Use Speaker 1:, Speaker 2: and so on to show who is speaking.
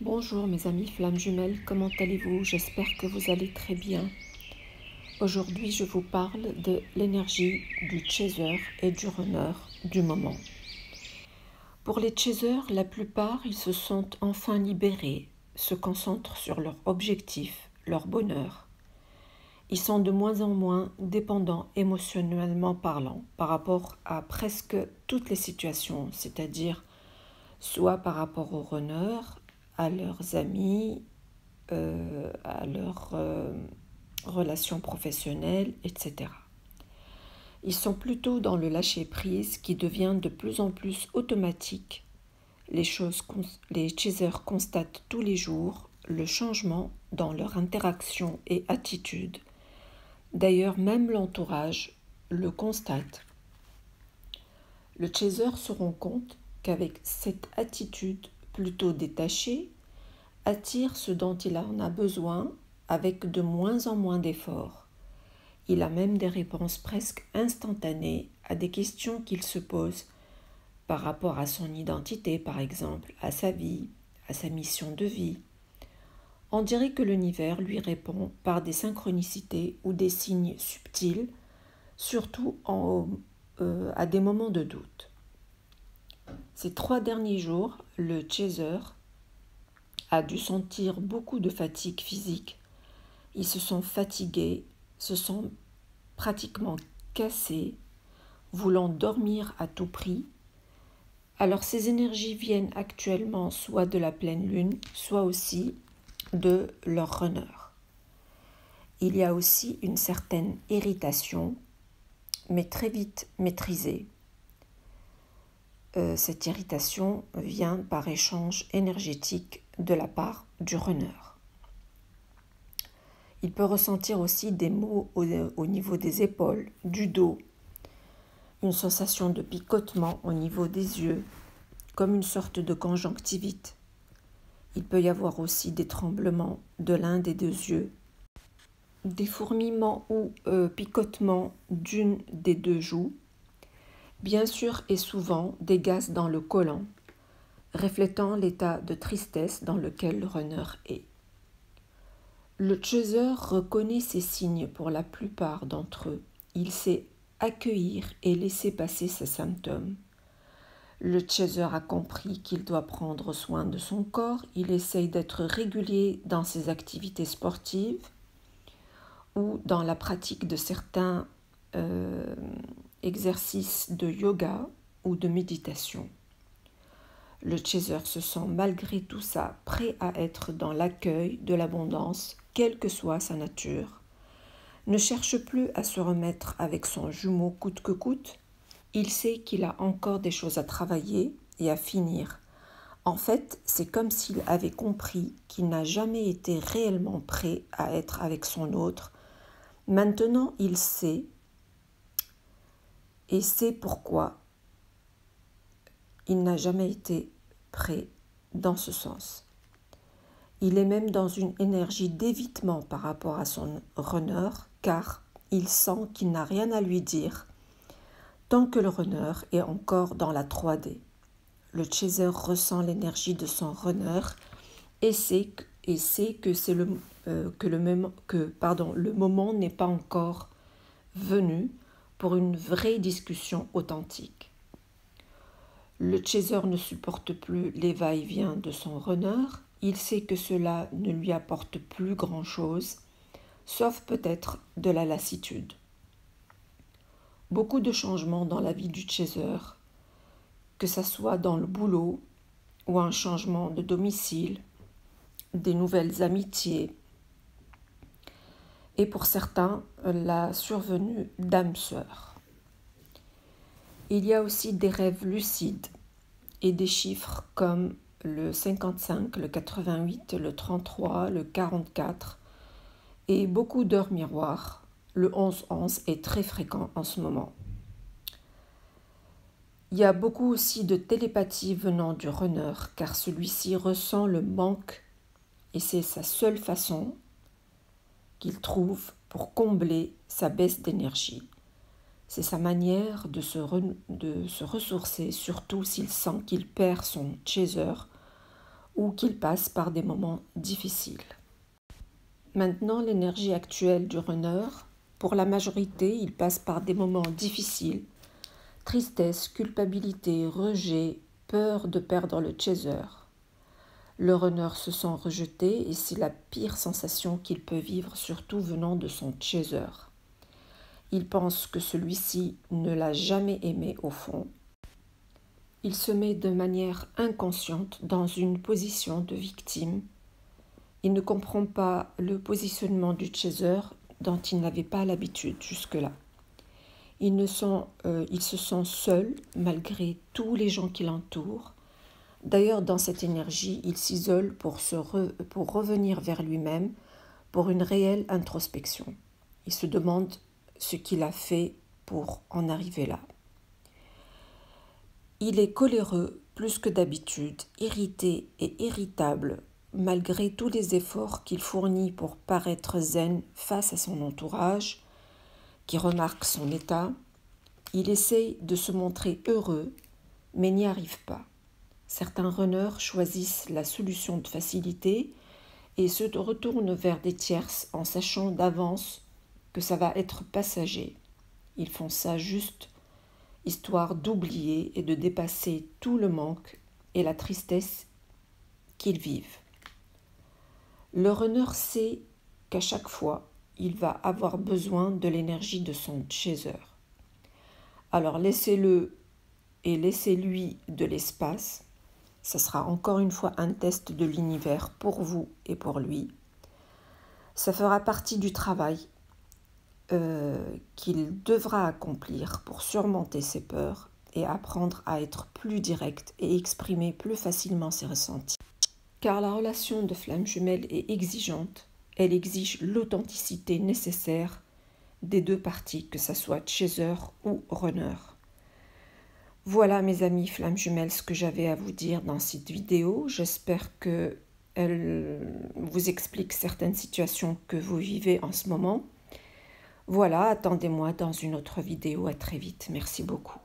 Speaker 1: Bonjour mes amis flammes jumelles, comment allez-vous? J'espère que vous allez très bien. Aujourd'hui, je vous parle de l'énergie du chaser et du runner du moment. Pour les chasers, la plupart, ils se sentent enfin libérés, se concentrent sur leur objectif, leur bonheur. Ils sont de moins en moins dépendants émotionnellement parlant par rapport à presque toutes les situations, c'est-à-dire soit par rapport aux runners, à leurs amis, à leurs relations professionnelles, etc. Ils sont plutôt dans le lâcher-prise qui devient de plus en plus automatique. Les chasers constatent tous les jours le changement dans leur interaction et attitude. D'ailleurs, même l'entourage le constate. Le chaser se rend compte qu'avec cette attitude plutôt détachée, attire ce dont il en a besoin avec de moins en moins d'efforts. Il a même des réponses presque instantanées à des questions qu'il se pose par rapport à son identité, par exemple, à sa vie, à sa mission de vie. On dirait que l'univers lui répond par des synchronicités ou des signes subtils, surtout à des moments de doute. Ces 3 derniers jours, le chaser a dû sentir beaucoup de fatigue physique. Ils se sont fatigués, se sont pratiquement cassés, voulant dormir à tout prix. Alors ces énergies viennent actuellement soit de la pleine lune, soit aussi de leur runner. Il y a aussi une certaine irritation, mais très vite maîtrisée. Cette irritation vient par échange énergétique de la part du runner. Il peut ressentir aussi des maux au niveau des épaules, du dos, une sensation de picotement au niveau des yeux, comme une sorte de conjonctivite. Il peut y avoir aussi des tremblements de l'un des 2 yeux, des fourmillements ou picotements d'une des 2 joues, bien sûr et souvent des gaz dans le côlon, reflétant l'état de tristesse dans lequel le runner est. Le chaser reconnaît ces signes pour la plupart d'entre eux. Il sait accueillir et laisser passer ces symptômes. Le chaser a compris qu'il doit prendre soin de son corps. Il essaye d'être régulier dans ses activités sportives ou dans la pratique de certains exercices de yoga ou de méditation. Le chaser se sent malgré tout ça prêt à être dans l'accueil de l'abondance, quelle que soit sa nature. Ne cherche plus à se remettre avec son jumeau coûte que coûte. Il sait qu'il a encore des choses à travailler et à finir. En fait, c'est comme s'il avait compris qu'il n'a jamais été réellement prêt à être avec son autre. Maintenant, il sait et sait pourquoi il n'a jamais été prêt dans ce sens. Il est même dans une énergie d'évitement par rapport à son runner, car il sent qu'il n'a rien à lui dire tant que le runner est encore dans la 3D. Le chaser ressent l'énergie de son runner et sait que le moment n'est pas encore venu pour une vraie discussion authentique. Le chaser ne supporte plus les va-et-vient de son runner. Il sait que cela ne lui apporte plus grand-chose, sauf peut-être de la lassitude. Beaucoup de changements dans la vie du chaser, que ce soit dans le boulot ou un changement de domicile, des nouvelles amitiés, et pour certains, la survenue d'âmes sœurs. Il y a aussi des rêves lucides et des chiffres comme le 55, le 88, le 33, le 44 et beaucoup d'heures miroirs. Le 11-11 est très fréquent en ce moment. Il y a beaucoup aussi de télépathie venant du runner car celui-ci ressent le manque et c'est sa seule façon qu'il trouve pour combler sa baisse d'énergie. C'est sa manière de se ressourcer, surtout s'il sent qu'il perd son chaser ou qu'il passe par des moments difficiles. Maintenant, l'énergie actuelle du runner, pour la majorité, il passe par des moments difficiles, tristesse, culpabilité, rejet, peur de perdre le chaser. Le runner se sent rejeté et c'est la pire sensation qu'il peut vivre, surtout venant de son chaser. Il pense que celui-ci ne l'a jamais aimé au fond. Il se met de manière inconsciente dans une position de victime. Il ne comprend pas le positionnement du chaser dont il n'avait pas l'habitude jusque-là. Il se sent seul malgré tous les gens qui l'entourent. D'ailleurs, dans cette énergie, il s'isole pour revenir vers lui-même pour une réelle introspection. Il se demande ce qu'il a fait pour en arriver là. Il est coléreux plus que d'habitude, irrité et irritable malgré tous les efforts qu'il fournit pour paraître zen face à son entourage, qui remarque son état. Il essaye de se montrer heureux, mais n'y arrive pas. Certains runners choisissent la solution de facilité et se retournent vers des tierces en sachant d'avance que ça va être passager. Ils font ça juste histoire d'oublier et de dépasser tout le manque et la tristesse qu'ils vivent. Le runner sait qu'à chaque fois, il va avoir besoin de l'énergie de son chaser. Alors laissez-le et laissez-lui de l'espace. Ce sera encore une fois un test de l'univers pour vous et pour lui. Ça fera partie du travail qu'il devra accomplir pour surmonter ses peurs et apprendre à être plus direct et exprimer plus facilement ses ressentis. Car la relation de flamme jumelle est exigeante, elle exige l'authenticité nécessaire des deux parties, que ce soit chaser ou runner. Voilà mes amis flammes jumelles ce que j'avais à vous dire dans cette vidéo. J'espère qu'elle vous explique certaines situations que vous vivez en ce moment. Voilà, attendez-moi dans une autre vidéo. À très vite. Merci beaucoup.